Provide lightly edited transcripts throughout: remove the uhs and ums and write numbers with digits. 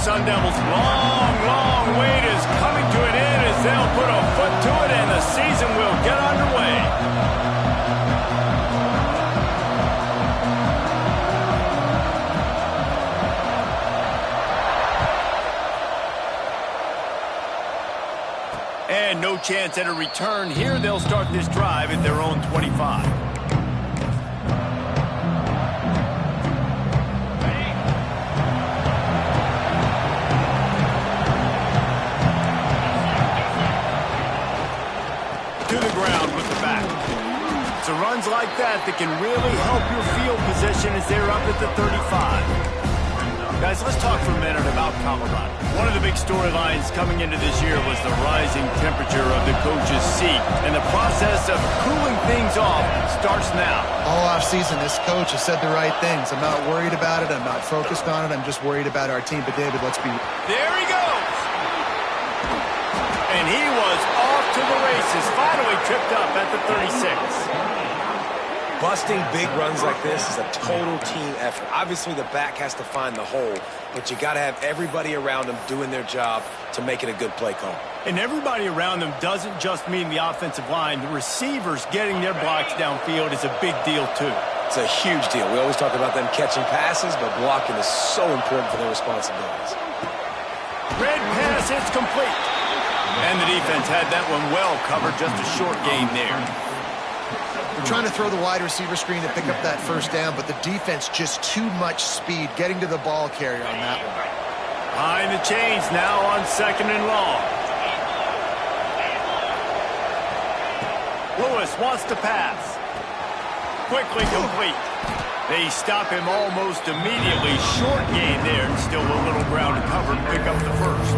Sun Devils' long wait is coming to an end as they'll put a foot to it and the season will get underway. And no chance at a return here. They'll start this drive at their own 25. To the ground with the back. So runs like that can really help your field position as they're up at the 35. Guys, let's talk for a minute about Colorado. One of the big storylines coming into this year was the rising temperature of the coach's seat, and the process of cooling things off starts now. All offseason, this coach has said the right things. I'm not worried about it. I'm not focused on it. I'm just worried about our team. But, David, let's be... There he goes! And he was off to the races, finally tripped up at the 36. Busting big runs like this is a total team effort. Obviously, the back has to find the hole, but you got to have everybody around them doing their job to make it a good play call. And everybody around them doesn't just mean the offensive line. The receivers getting their blocks downfield is a big deal, too. It's a huge deal. We always talk about them catching passes, but blocking is so important for their responsibilities. Red pass, it's complete. And the defense had that one well covered, just a short gain there. We're trying to throw the wide receiver screen to pick up that first down, but the defense just too much speed getting to the ball carrier on that one. Behind the chains now on 2nd and long. Lewis wants to pass. Quickly complete. They stop him almost immediately. Short gain there, and still a little ground to cover to pick up the first.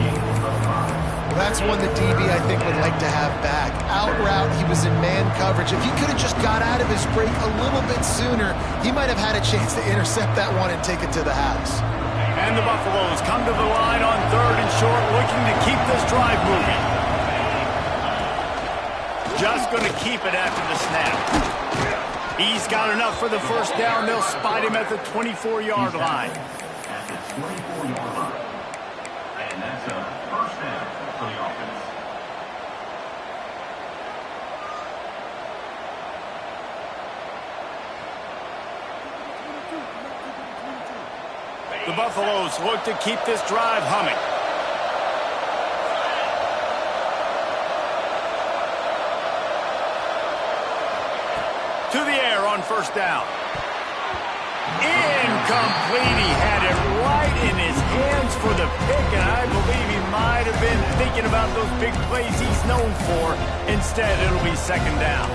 Well, that's one that DB, I think, would like to have back. Out route, he was in man coverage. If he could have just got out of his break a little bit sooner, he might have had a chance to intercept that one and take it to the house. And the Buffaloes come to the line on 3rd and short, looking to keep this drive moving. Just going to keep it after the snap. He's got enough for the first down. They'll spot him at the 24-yard line. At the 24-yard line. And that's a first down for the offense. The Buffaloes look to keep this drive humming. To the air on first down. Incomplete. He had it right in his hands for the pick, and I believe he might have been thinking about those big plays he's known for. Instead, it'll be 2nd down.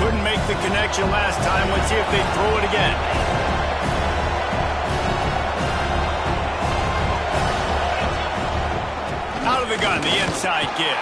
Couldn't make the connection last time. Let's see if they throw it again. Out of the gun, the inside give.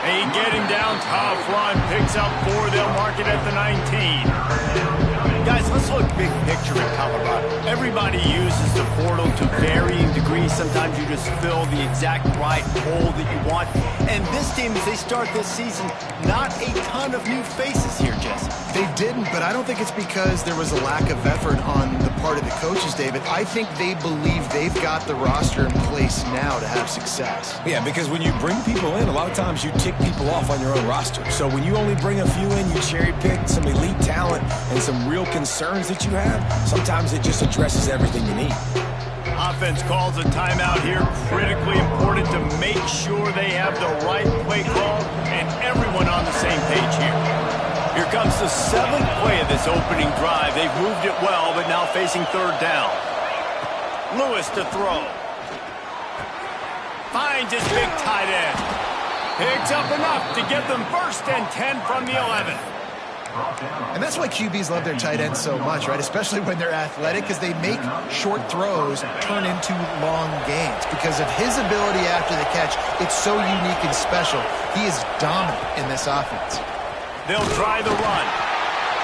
They get him down, tough run, picks up 4. They'll mark it at the 19. Guys, let's look big picture at Colorado. Everybody uses the portal to varying degrees. Sometimes you just fill the exact right hole that you want. And this team, as they start this season, not a ton of new faces here, Jesse. They didn't, but I don't think it's because there was a lack of effort on the part of the coaches, David. I think they believe they've got the roster in place now to have success. Yeah, because when you bring people in, a lot of times you tick people off on your own roster. So when you only bring a few in, you cherry pick some elite talent and some real concerns that you have, sometimes it just addresses everything you need. Offense calls a timeout here. Critically important to make sure they have the right play call and everyone on the same page here. Here comes the 7th play of this opening drive. They've moved it well, but now facing 3rd down. Lewis to throw. Finds his big tight end. Picks up enough to get them 1st and 10 from the 11. And that's why QBs love their tight ends so much, right? Especially when they're athletic, because they make short throws turn into long gains. Because of his ability after the catch, it's so unique and special. He is dominant in this offense. They'll try the run.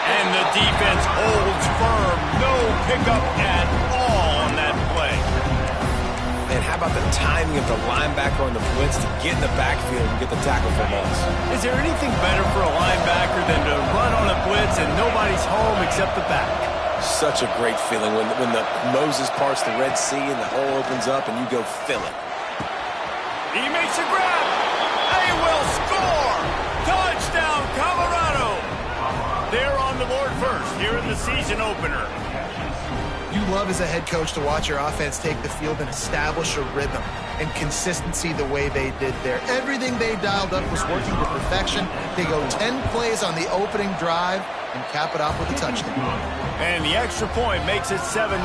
And the defense holds firm. No pickup at all on that play. And how about the timing of the linebacker on the blitz to get in the backfield and get the tackle for loss? Is there anything better for a linebacker than to run on a and nobody's home except the back. Such a great feeling when the Moses parts the Red Sea and the hole opens up and you go fill it. He makes a grab. They will score. Touchdown, Colorado. They're on the board first here in the season opener. You love as a head coach to watch your offense take the field and establish a rhythm and consistency the way they did there. Everything they dialed up was working to perfection. They go 10 plays on the opening drive and cap it off with a touchdown. And the extra point makes it 7-0.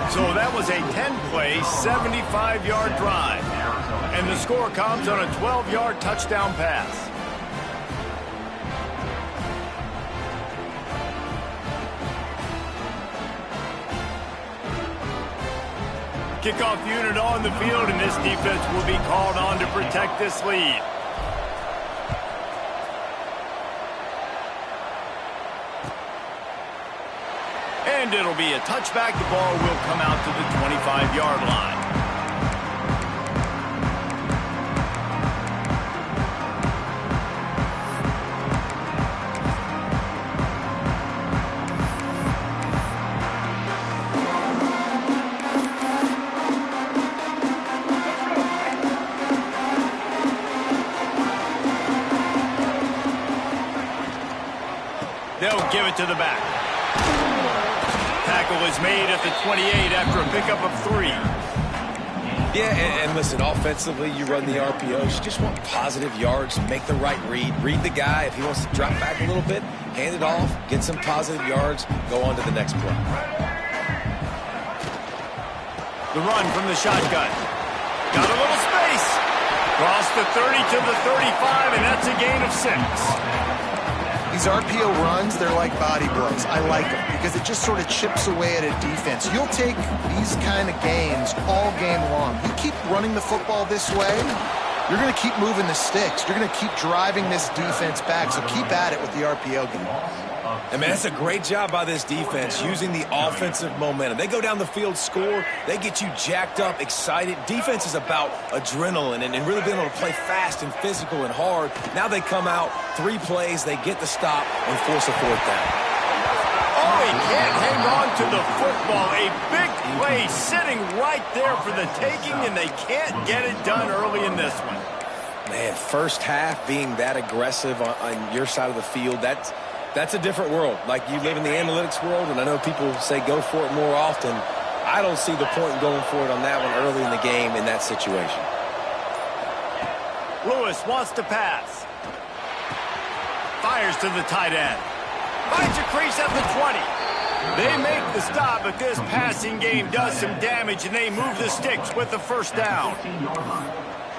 So that was a 10-play, 75-yard drive. And the score comes on a 12-yard touchdown pass. Kickoff unit on the field, and this defense will be called on to protect this lead. And it'll be a touchback. The ball will come out to the 25-yard line. They'll give it to the back. Tackle is made at the 28 after a pickup of 3. Yeah, and listen, offensively, you run the RPOs. You just want positive yards, make the right read. Read the guy. If he wants to drop back a little bit, hand it off, get some positive yards, go on to the next play. The run from the shotgun. Got a little space. Cross the 30 to the 35, and that's a gain of 6. These RPO runs, they're like body blows. I like them because it just sort of chips away at a defense. You'll take these kind of gains all game long. You keep running the football this way, you're going to keep moving the sticks. You're going to keep driving this defense back, so keep at it with the RPO game. And, man, that's a great job by this defense, using the offensive momentum. They go down the field, score, they get you jacked up, excited. Defense is about adrenaline and really being able to play fast and physical and hard. Now they come out, 3 plays, they get the stop and force a 4th down. Oh, he can't hang on to the football. A big play sitting right there for the taking, and they can't get it done early in this one. Man, first half being that aggressive on your side of the field, that's a different world. Like, you live in the analytics world, and I know people say go for it more often. I don't see the point in going for it on that one early in the game in that situation. Lewis wants to pass. Fires to the tight end. Finds a crease at the 20. They make the stop, but this passing game does some damage, and they move the sticks with the first down.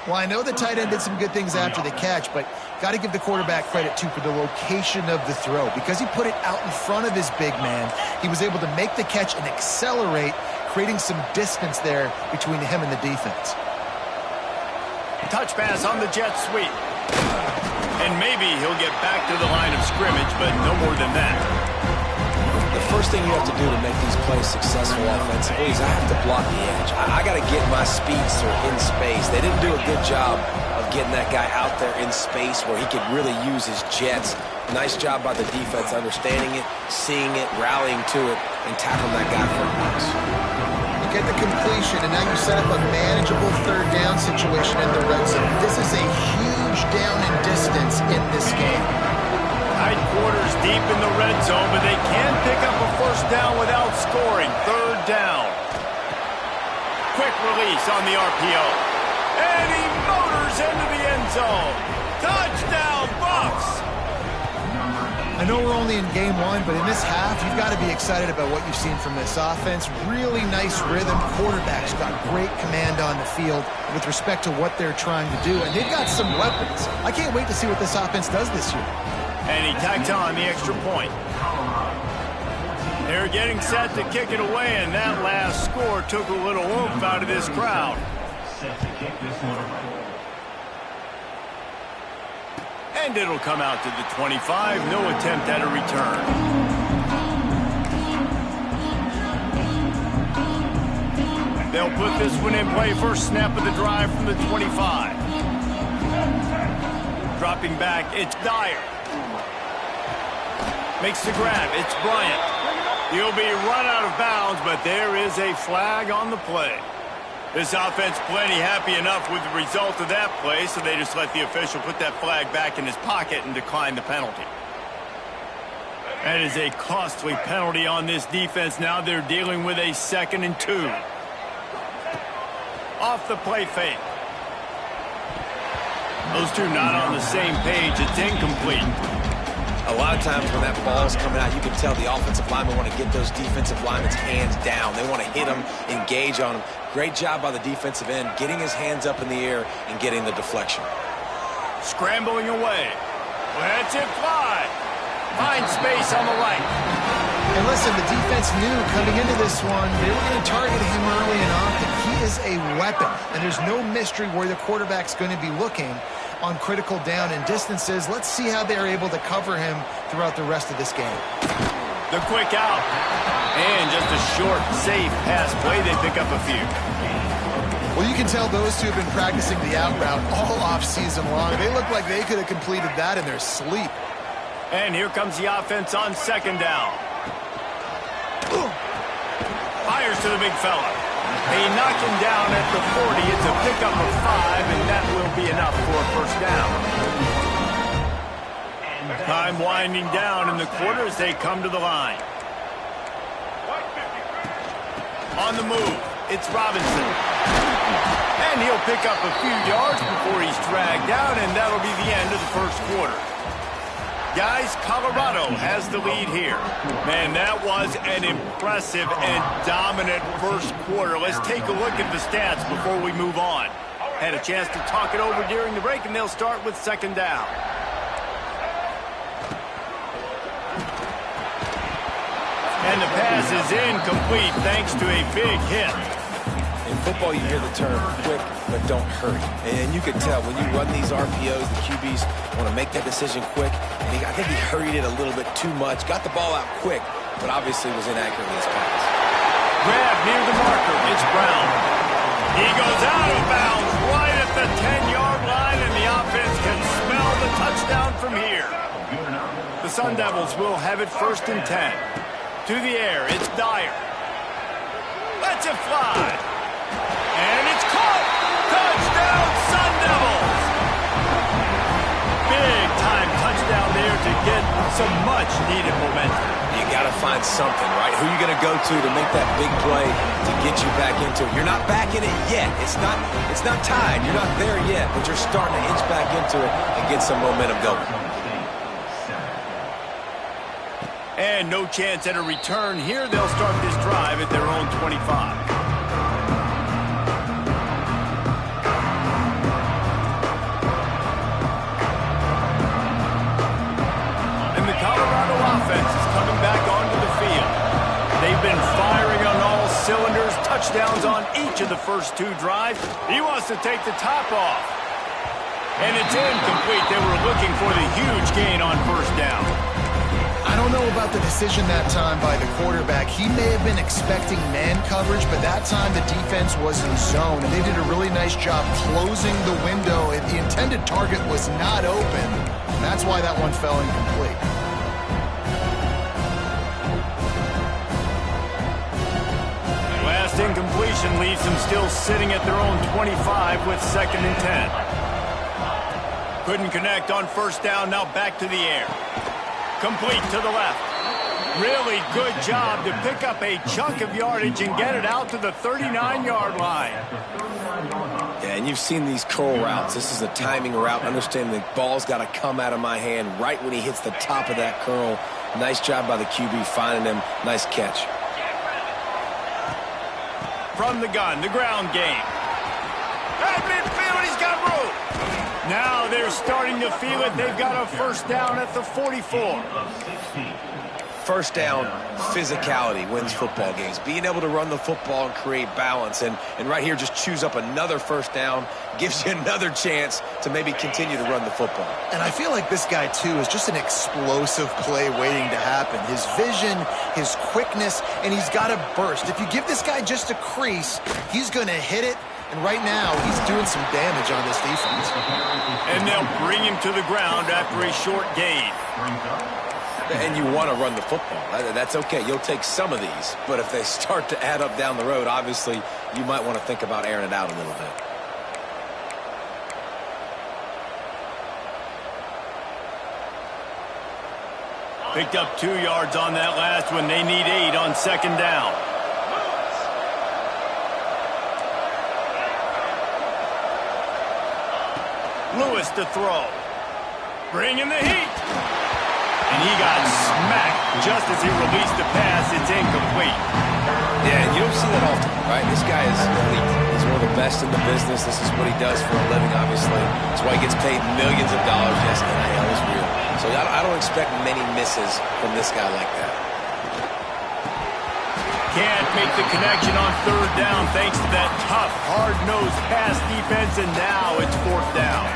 Well, I know the tight end did some good things after the catch, but got to give the quarterback credit, too, for the location of the throw. Because he put it out in front of his big man, he was able to make the catch and accelerate, creating some distance there between him and the defense. Touch pass on the jet sweep. And maybe he'll get back to the line of scrimmage, but no more than that. The first thing you have to do to make these plays successful offensively is I have to block the edge. I got to get my speedster in space. They didn't do a good job of getting that guy out there in space where he could really use his jets. Nice job by the defense understanding it, seeing it, rallying to it, and tackling that guy for a loss. You get the completion, and now you set up a manageable 3rd down situation in the red zone. This is a huge down in distance in this game. Tight quarters deep in the red zone, but they can pick up a 1st down without scoring. 3rd down. Quick release on the RPO. And he motors into the end zone. Touchdown, Bucs! I know we're only in game 1, but in this half, you've got to be excited about what you've seen from this offense. Really nice rhythm. Quarterback's got great command on the field with respect to what they're trying to do. And they've got some weapons. I can't wait to see what this offense does this year. And he tacks on the extra point. They're getting set to kick it away, and that last score took a little oomph out of this crowd. Set to kick this one away. And it'll come out to the 25. No attempt at a return. They'll put this one in play. First snap of the drive from the 25. Dropping back, it's Dyer. Makes the grab. It's Bryant. He'll be run out of bounds, but there is a flag on the play. This offense plenty happy enough with the result of that play, so they just let the official put that flag back in his pocket and decline the penalty. That is a costly penalty on this defense. Now they're dealing with a 2nd and 2. Off the play fake. Those two not on the same page. It's incomplete. A lot of times when that ball's coming out, you can tell the offensive linemen want to get those defensive linemen's hands down. They want to hit them, engage on them. Great job by the defensive end, getting his hands up in the air and getting the deflection. Scrambling away. Lets it fly. Finds space on the right. And listen, the defense knew coming into this one, they were going to target him early and often. He is a weapon, and there's no mystery where the quarterback's going to be looking on critical down and distances. Let's see how they're able to cover him throughout the rest of this game. The quick out. And just a short, safe pass play. They pick up a few. Well, you can tell those two have been practicing the out route all off-season long. They look like they could have completed that in their sleep. And here comes the offense on 2nd down. Fires to the big fella. They knock him down at the 40. It's a pickup of 5, and that will be enough for a 1st down. Time winding down in the quarter as they come to the line. On the move, it's Robinson. And he'll pick up a few yards before he's dragged down, and that'll be the end of the 1st quarter. Guys, Colorado has the lead here. Man, that was an impressive and dominant 1st quarter. Let's take a look at the stats before we move on. Had a chance to talk it over during the break, and they'll start with 2nd down. And the pass is incomplete thanks to a big hit. In football, you hear the term quick, but don't hurry. And you can tell when you run these RPOs, the QBs want to make that decision quick. And I think he hurried it a little bit too much. Got the ball out quick, but obviously was inaccurate in his pass. Grab near the marker. It's Brown. He goes out of bounds right at the 10-yard line, and the offense can smell the touchdown from here. The Sun Devils will have it 1st and 10. To the air, it's Dyer. Lets it fly. And it's caught! Touchdown, Sun Devils! Big-time touchdown there to get some much-needed momentum. You got to find something, right? Who are you going to go to make that big play to get you back into it? You're not back in it yet. It's not tied. You're not there yet, but you're starting to inch back into it and get some momentum going. And no chance at a return here. They'll start this drive at their own 25. And the Colorado offense is coming back onto the field. They've been firing on all cylinders, touchdowns on each of the first 2 drives. He wants to take the top off. And it's incomplete. They were looking for the huge gain on 1st down. I don't know about the decision that time by the quarterback. He may have been expecting man coverage, but that time the defense was in zone, and they did a really nice job closing the window. The intended target was not open. That's why that one fell incomplete. Last incompletion leaves them still sitting at their own 25 with 2nd and 10. Couldn't connect on 1st down, now back to the air. Complete to the left. Really good job to pick up a chunk of yardage and get it out to the 39-yard line. Yeah, and you've seen these curl routes. This is a timing route. Understanding the ball's got to come out of my hand right when he hits the top of that curl. Nice job by the QB finding him. Nice catch. From the gun, the ground game. At midfield, he's got room. Now they're starting to feel it. They've got a 1st down at the 44. 1st down, physicality wins football games. Being able to run the football and create balance. And right here, just choose up another 1st down. Gives you another chance to maybe continue to run the football. And I feel like this guy, too, is just an explosive play waiting to happen. His vision, his quickness, and he's got a burst. If you give this guy just a crease, he's going to hit it. And right now, he's doing some damage on this defense. And they'll bring him to the ground after a short gain. And you want to run the football. That's okay. You'll take some of these. But if they start to add up down the road, obviously, you might want to think about airing it out a little bit. Picked up 2 yards on that last one. They need 8 on second down. Lewis to throw. Bringing the heat. And he got smacked just as he released the pass. It's incomplete. Yeah, and you don't see that often, right? This guy is elite. He's one of the best in the business. This is what he does for a living, obviously. That's why he gets paid millions of dollars. Yes, NIL is real. So I don't expect many misses from this guy like that. Can't make the connection on third down thanks to that tough, hard-nosed pass defense, and now it's fourth down.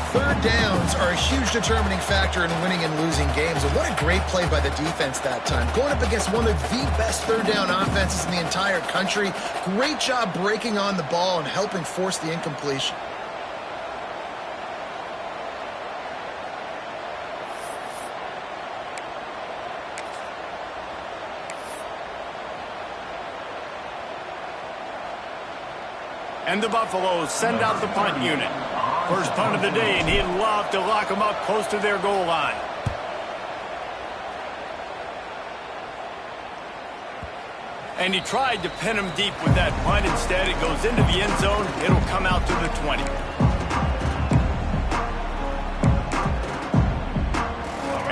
Third downs are a huge determining factor in winning and losing games. And what a great play by the defense that time. Going up against one of the best third down offenses in the entire country. Great job breaking on the ball and helping force the incompletion. And the Buffaloes send out the punt unit. First punt of the day, and he'd love to lock them up close to their goal line. And he tried to pin him deep with that punt. Instead, it goes into the end zone. It'll come out to the 20.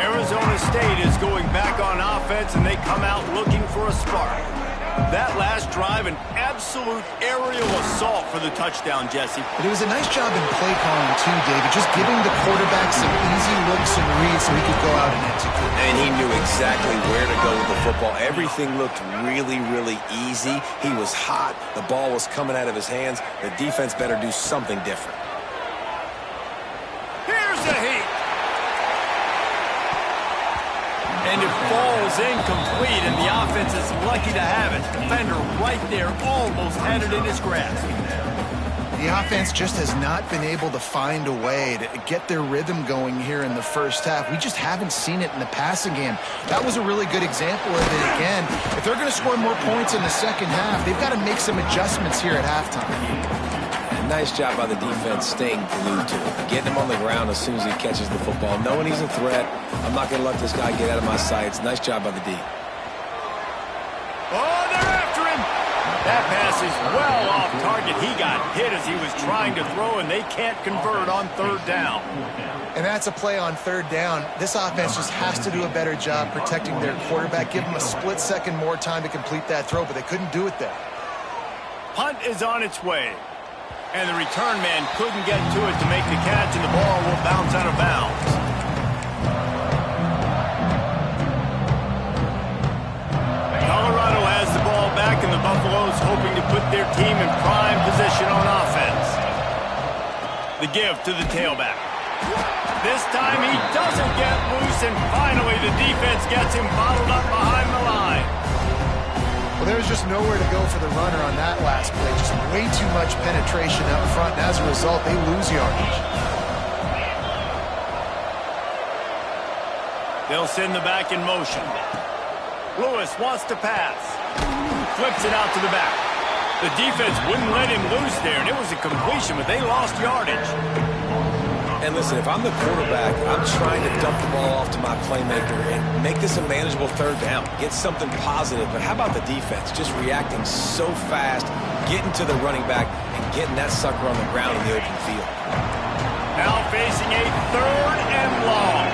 Arizona State is going back on offense, and they come out looking for a spark. That last drive, an absolute aerial assault for the touchdown, Jesse. But it was a nice job in play calling, too, David. Just giving the quarterback some easy looks and reads so he could go out and execute. And he knew exactly where to go with the football. Everything looked really, really easy. He was hot. The ball was coming out of his hands. The defense better do something different. Here's a heat. And it falls incomplete, and the offense is lucky to have it. Defender right there almost had it in his grasp. The offense just has not been able to find a way to get their rhythm going here in the first half. We just haven't seen it in the passing game. That was a really good example of it again. If they're going to score more points in the second half, they've got to make some adjustments here at halftime. Nice job by the defense staying glued to it. Getting him on the ground as soon as he catches the football. Knowing he's a threat. I'm not going to let this guy get out of my sights. Nice job by the D. Oh, they're after him. That pass is well off target. He got hit as he was trying to throw, and they can't convert on third down. And that's a play on third down. This offense just has to do a better job protecting their quarterback. Give him a split second more time to complete that throw, but they couldn't do it there. Punt is on its way. And the return man couldn't get to it to make the catch, and the ball will bounce out of bounds. Colorado has the ball back, and the Buffaloes hoping to put their team in prime position on offense. The give to the tailback. This time he doesn't get loose, and finally the defense gets him bottled up behind the line. Well, there's just nowhere to go for the runner on that last play. Just way too much penetration up front, and as a result, they lose yardage. They'll send the back in motion. Lewis wants to pass. Flips it out to the back. The defense wouldn't let him loose there, and it was a completion, but they lost yardage. And listen, if I'm the quarterback, I'm trying to dump the ball off to my playmaker and make this a manageable third down. Get something positive. But how about the defense? Just reacting so fast, getting to the running back, and getting that sucker on the ground in the open field. Now facing a third and long.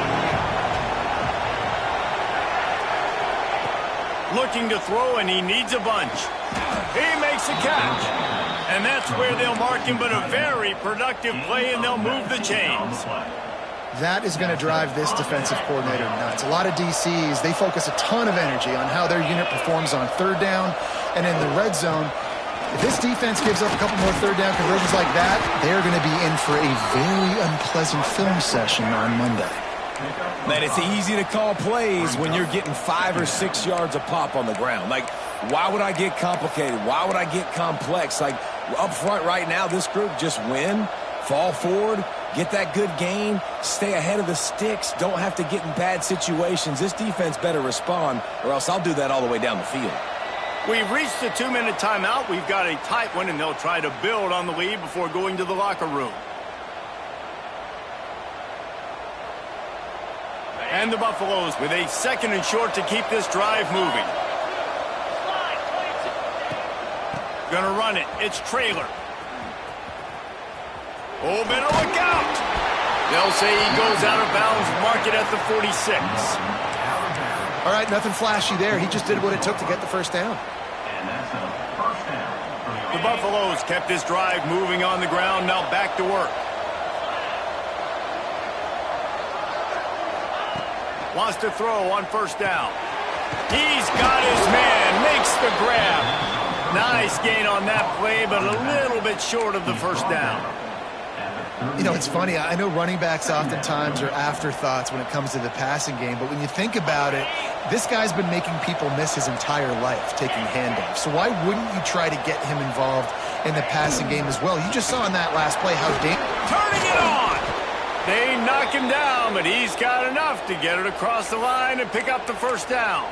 Looking to throw, and he needs a bunch. He makes a catch. And that's where they'll mark him, but a very productive play, and they'll move the chains. That is going to drive this defensive coordinator nuts. A lot of DCs, they focus a ton of energy on how their unit performs on third down and in the red zone. If this defense gives up a couple more third down conversions like that, they're going to be in for a very unpleasant film session on Monday. Man, it's easy to call plays when you're getting 5 or 6 yards a pop on the ground. Like, why would I get complicated? Why would I get complex? Like, up front right now, this group just win, fall forward, Get that good gain, stay ahead of the sticks, don't have to get in bad situations. This defense better respond, or else I'll do that all the way down the field. We've reached the 2-minute timeout. We've got a tight one, and they'll try to build on the lead before going to the locker room. And the Buffaloes with a 2nd and short to keep this drive moving. Gonna run it. It's Traylor. Oh, better look out. They'll say he goes out of bounds. Mark it at the 46. All right, nothing flashy there. He just did what it took to get the first down. And that's a first down. The Buffaloes kept this drive moving on the ground. Now back to work. Wants to throw on first down. He's got his man. Makes the grab. Nice gain on that play, but a little bit short of the first down. You know, it's funny. I know running backs oftentimes are afterthoughts when it comes to the passing game, but when you think about it, this guy's been making people miss his entire life taking handoffs. So why wouldn't you try to get him involved in the passing game as well? You just saw in that last play how turning it on. They knock him down, but he's got enough to get it across the line and pick up the first down.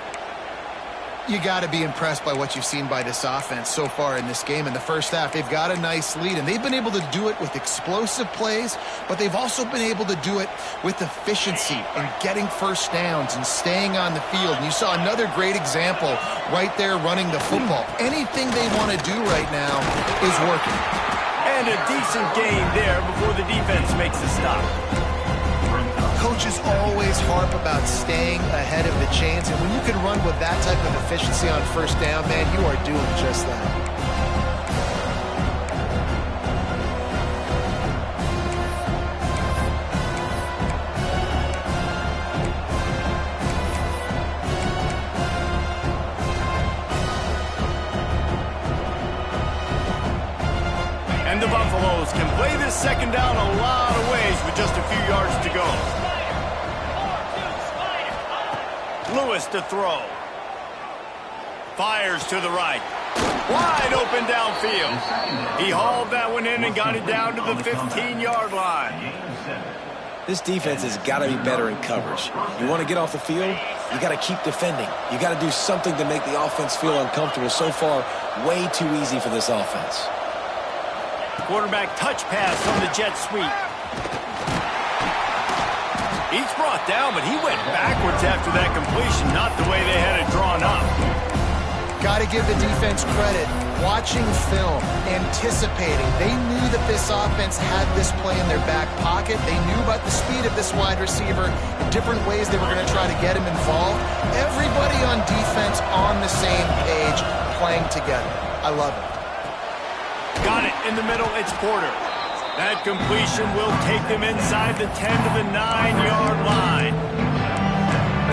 You got to be impressed by what you've seen by this offense so far in this game. In the first half, they've got a nice lead, and they've been able to do it with explosive plays, but they've also been able to do it with efficiency and getting first downs and staying on the field. And you saw another great example right there running the football. Anything they want to do right now is working. And a decent gain there before the defense makes a stop. Coaches always harp about staying ahead of the chains, and when you can run with that type of efficiency on first down, man, you are doing just that. And the Buffaloes can play this second down a lot of ways with just a few yards to go. Lewis to throw. Fires to the right. Wide open downfield. He hauled that one in and got it down to the 15-yard line. This defense has got to be better in coverage. You want to get off the field, you got to keep defending. You got to do something to make the offense feel uncomfortable. So far, way too easy for this offense. Quarterback touch pass from the jet sweep. He's brought down, but he went backwards after that completion, not the way they had it drawn up. Got to give the defense credit. Watching film, anticipating. They knew that this offense had this play in their back pocket. They knew about the speed of this wide receiver, the different ways they were going to try to get him involved. Everybody on defense on the same page, playing together. I love it. Got it in the middle. It's Porter. That completion will take them inside the 10 to the 9-yard line.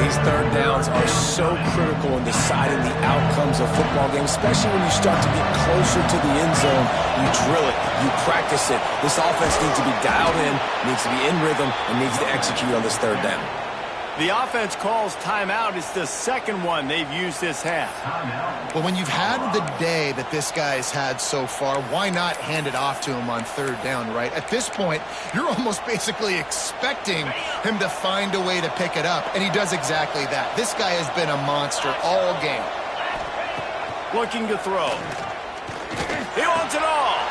These third downs are so critical in deciding the outcomes of football games, especially when you start to get closer to the end zone. You drill it, you practice it. This offense needs to be dialed in, needs to be in rhythm, and needs to execute on this third down. The offense calls timeout. It's the second one they've used this half. Well, when you've had the day that this guy's had so far, why not hand it off to him on third down, right? At this point, you're almost basically expecting him to find a way to pick it up, and he does exactly that. This guy has been a monster all game. Looking to throw. He wants it all.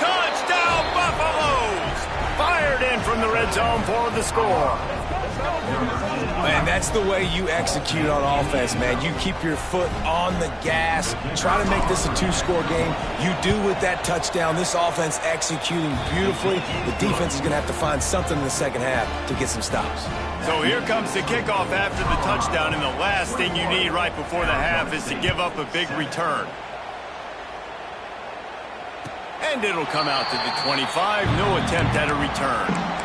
Touchdown, Buffaloes! Fired in from the red zone for the score. Man, that's the way you execute on offense, man. You keep your foot on the gas. Try to make this a two-score game. You do with that touchdown. This offense executing beautifully. The defense is going to have to find something in the second half to get some stops. So here comes the kickoff after the touchdown, and the last thing you need right before the half is to give up a big return. And it'll come out to the 25. No attempt at a return.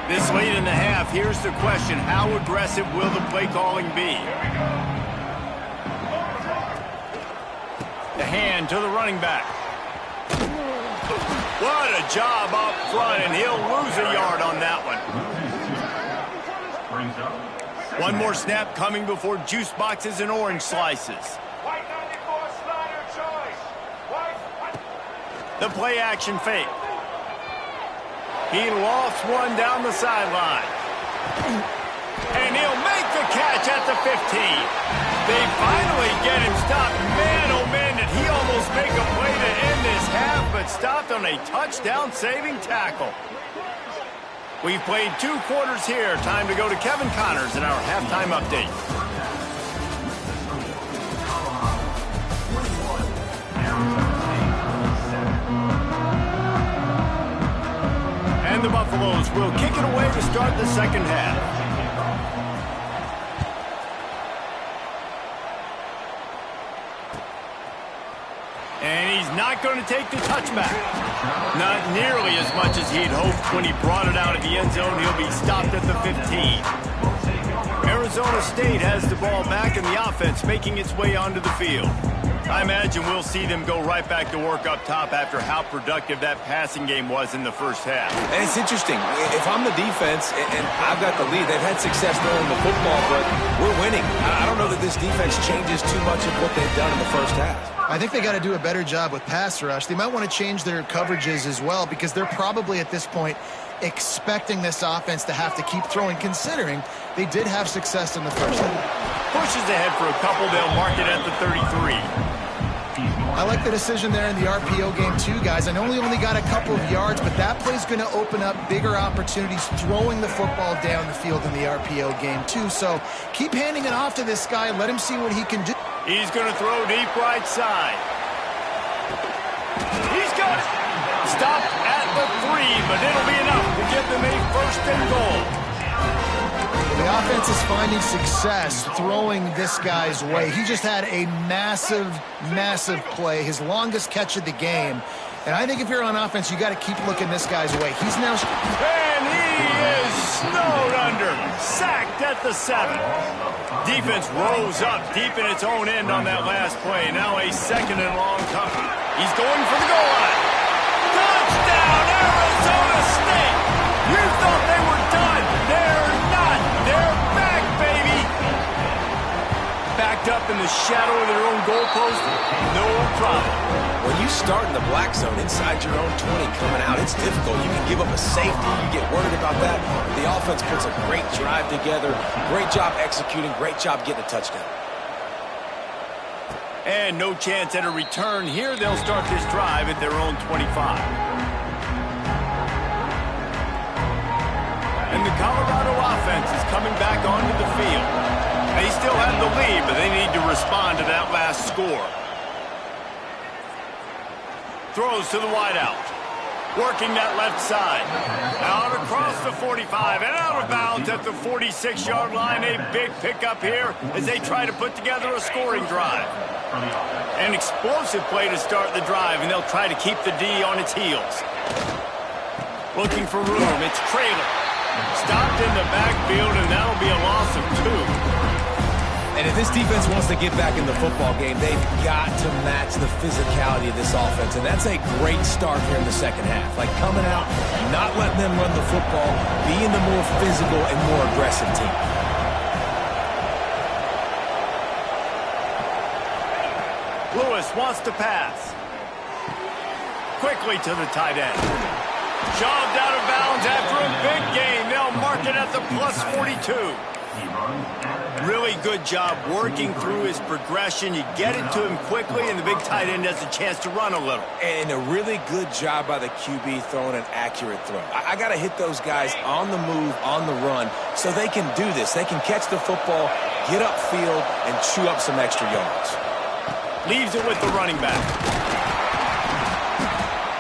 This late in the half, here's the question. How aggressive will the play calling be? The hand to the running back. What a job up front, and he'll lose a yard on that one. One more snap coming before juice boxes and orange slices. White 94 slider choice. The play action fake. He lofts one down the sideline. And he'll make the catch at the 15. They finally get him stopped. Man, oh man, did he almost make a play to end this half, but stopped on a touchdown-saving tackle. We've played 2 quarters here. Time to go to Kevin Connors in our halftime update. And the Buffaloes will kick it away to start the second half. And he's not going to take the touchback. Not nearly as much as he'd hoped when he brought it out of the end zone. He'll be stopped at the 15. Arizona State has the ball back in the offense, making its way onto the field. I imagine we'll see them go right back to work up top after how productive that passing game was in the first half. And it's interesting. If I'm the defense and I've got the lead, they've had success throwing the football, but we're winning. I don't know that this defense changes too much of what they've done in the first half. I think they got to do a better job with pass rush. They might want to change their coverages as well because they're probably at this point expecting this offense to have to keep throwing, considering they did have success in the first half. Pushes ahead for a couple. They'll mark it at the 33. I like the decision there in the RPO game too, guys. I know we only got a couple of yards, but that play's going to open up bigger opportunities throwing the football down the field in the RPO game too. So keep handing it off to this guy. Let him see what he can do. He's going to throw deep right side. He's got it. Stopped at the 3, but it'll be enough to give them a first and goal. The offense is finding success throwing this guy's way. He just had a massive, massive play, his longest catch of the game. And I think if you're on offense, you got to keep looking this guy's way. He's now... And he is snowed under. Sacked at the 7. Defense rose up deep in its own end on that last play. Now a second and long coming. He's going for the goal line. Touchdown, Arizona State! You thought they were done. They're not. They're back, baby. Backed up in the shadow of their own goalpost. No problem. When you start in the black zone inside your own 20 coming out, it's difficult. You can give up a safety. You get worried about that. The offense puts a great drive together. Great job executing. Great job getting a touchdown. And no chance at a return here. They'll start this drive at their own 25. And the Colorado offense is coming back onto the field. They still have the lead, but they need to respond to that last score. Throws to the wideout. Working that left side. Out across the 45 and out of bounds at the 46-yard line. A big pickup here as they try to put together a scoring drive. An explosive play to start the drive, and they'll try to keep the D on its heels. Looking for room. It's Traylor. Stopped in the backfield, and that'll be a loss of 2. And if this defense wants to get back in the football game, they've got to match the physicality of this offense. And that's a great start here in the second half. Like coming out, not letting them run the football, being the more physical and more aggressive team. Lewis wants to pass. Quickly to the tight end. Shoved out of bounds after a big gain. They'll mark it at the plus 42. Really good job working through his progression. You get it to him quickly, and the big tight end has a chance to run a little. And a really good job by the QB throwing an accurate throw. I got to hit those guys on the move, on the run, so they can do this. They can catch the football, get upfield, and chew up some extra yards. Leaves it with the running back.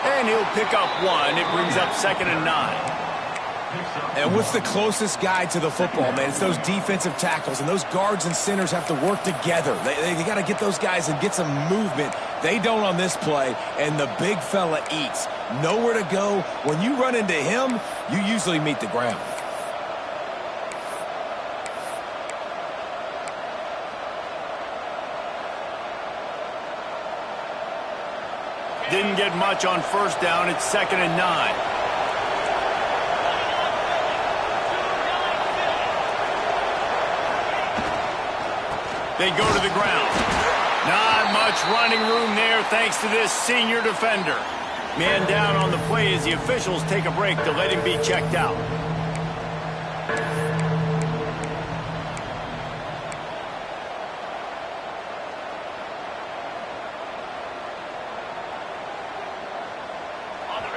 And he'll pick up 1. It brings up 2nd and 9. And what's the closest guy to the football, man? It's those defensive tackles, and those guards and centers have to work together. They got to get those guys and get some movement. They don't on this play, and the big fella eats. Nowhere to go. When you run into him, you usually meet the ground. Didn't get much on first down. It's 2nd and 9. They go to the ground. Not much running room there thanks to this senior defender. Man down on the play as the officials take a break to let him be checked out.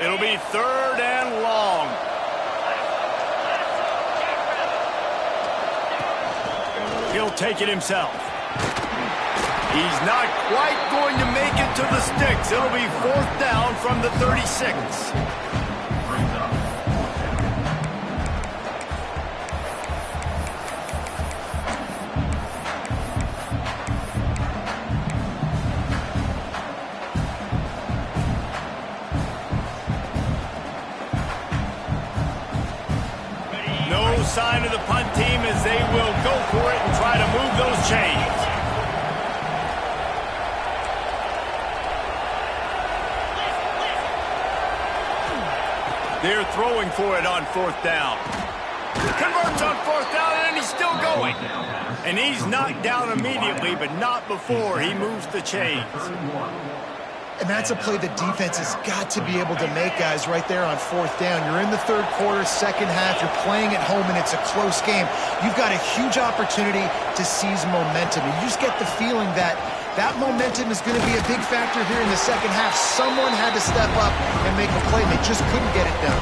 It'll be 3rd and long. He'll take it himself. He's not quite going to make it to the sticks. It'll be 4th down from the 36. No sign of the punt team as they will go for it and try to move those chains. They're throwing for it on 4th down. Converts on 4th down, and he's still going. And he's knocked down immediately, but not before he moves the chains. And that's a play the defense has got to be able to make, guys, right there on 4th down. You're in the 3rd quarter, 2nd half. You're playing at home, and it's a close game. You've got a huge opportunity to seize momentum. And you just get the feeling that that momentum is going to be a big factor here in the 2nd half. Someone had to step up and make a play, and they just couldn't get it done.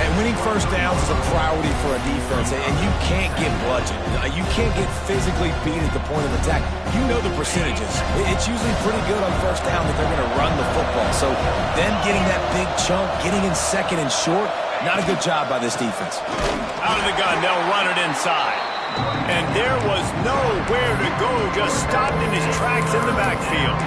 And winning first downs is a priority for a defense, and you can't get bludgeoned. You can't get physically beat at the point of attack. You know the percentages. It's usually pretty good on first down that they're going to run the football. So then getting that big chunk, getting in 2nd and short, not a good job by this defense. Out of the gun, they'll run it inside. And there was nowhere to go, just stopped in his tracks in the backfield.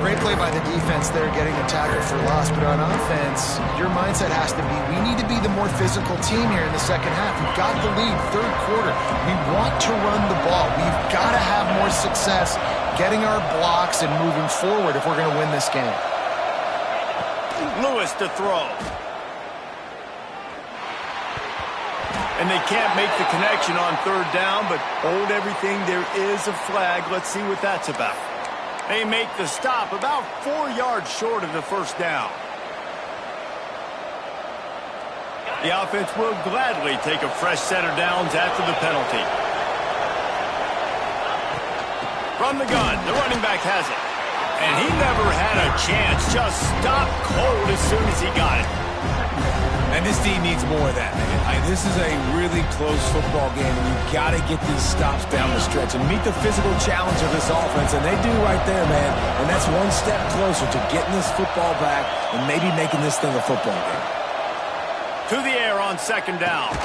Great play by the defense there, getting a tackle for loss. But on offense, your mindset has to be, we need to be the more physical team here in the 2nd half. We've got the lead, 3rd quarter. We want to run the ball. We've got to have more success getting our blocks and moving forward if we're going to win this game. Lewis to throw. And they can't make the connection on 3rd down, but hold everything. There is a flag. Let's see what that's about. They make the stop about 4 yards short of the 1st down. The offense will gladly take a fresh set of downs after the penalty. From the gun, the running back has it. And he never had a chance. Just stopped cold as soon as he got it. And this team needs more of that, man. This is a really close football game, and you've got to get these stops down the stretch and meet the physical challenge of this offense, and they do right there, man. And that's one step closer to getting this football back and maybe making this thing a football game. To the air on 2nd down.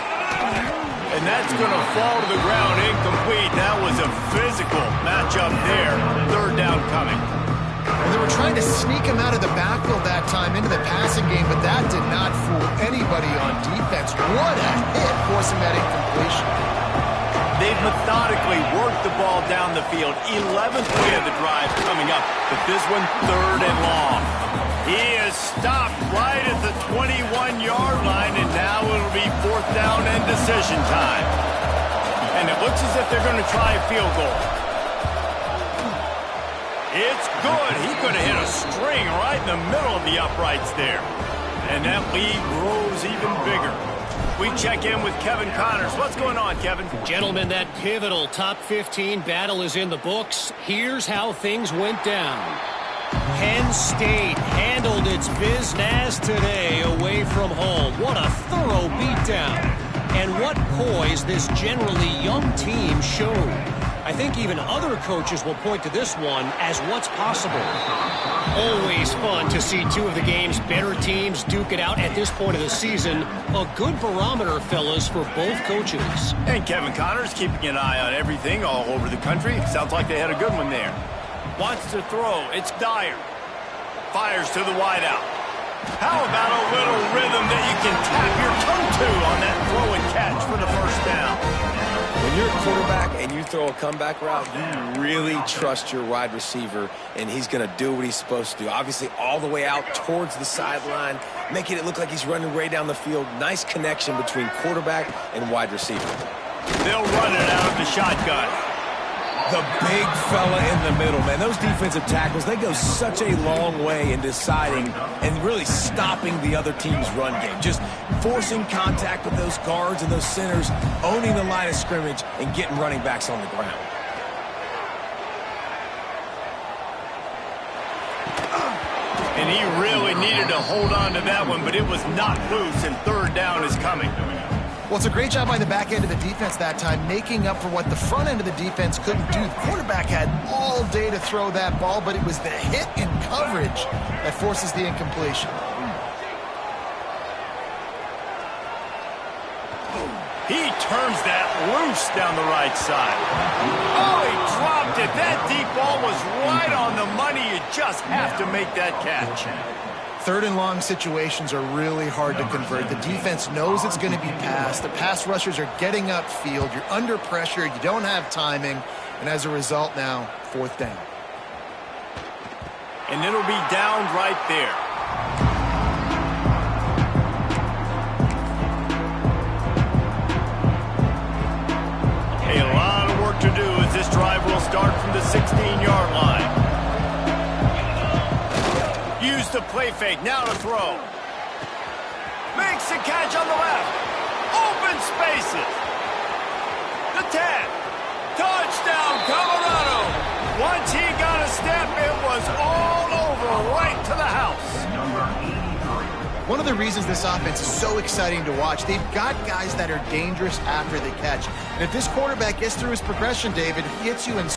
And that's going to fall to the ground incomplete. That was a physical matchup there. 3rd down coming. Well, they were trying to sneak him out of the backfield that time into the passing game, but that did not fool anybody on defense. What a hit, forcing that incompletion. They've methodically worked the ball down the field. 11th play of the drive coming up, but this one 3rd and long. He is stopped right at the 21-yard line, and now it'll be 4th down and decision time. And it looks as if they're going to try a field goal. It's good. He could have hit a string right in the middle of the uprights there. And that lead grows even bigger. We check in with Kevin Connors. What's going on, Kevin? Gentlemen, that pivotal top 15 battle is in the books. Here's how things went down. Penn State handled its business today away from home. What a thorough beatdown. And what poise this generally young team showed. I think even other coaches will point to this one as what's possible. Always fun to see two of the game's better teams duke it out at this point of the season. A good barometer, fellas, for both coaches. And Kevin Connors keeping an eye on everything all over the country. Sounds like they had a good one there. Wants to throw. It's Dyer. Fires to the wideout. How about a little rhythm that you can tap your toe to on that throw and catch for the 1st down? When you're a quarterback and you throw a comeback route, you really trust your wide receiver, and he's going to do what he's supposed to do. Obviously, all the way out towards the sideline, making it look like he's running way down the field. Nice connection between quarterback and wide receiver. They'll run it out of the shotgun. The big fella in the middle, man. Those defensive tackles, they go such a long way in deciding and really stopping the other team's run game. Just forcing contact with those guards and those centers, owning the line of scrimmage, and getting running backs on the ground. And he really needed to hold on to that one, but it was not loose, and third down is coming. Well, it's a great job by the back end of the defense that time, making up for what the front end of the defense couldn't do. The quarterback had all day to throw that ball, but it was the hit in coverage that forces the incompletion. He turns that loose down the right side. Oh, he dropped it. That deep ball was right on the money. You just have to make that catch. Third and long situations are really hard to convert. The defense knows it's going to be passed. The pass rushers are getting upfield. You're under pressure. You don't have timing. And as a result now, fourth down. And it'll be down right there. A lot of work to do as this drive will start from the 16-yard line. Use the play fake, now to throw. Makes the catch on the left. Open spaces. The 10. Touchdown, Colorado. Once he got a step, it was all over, right to the house. One of the reasons this offense is so exciting to watch, they've got guys that are dangerous after the catch. And if this quarterback gets through his progression, David, he hits you in...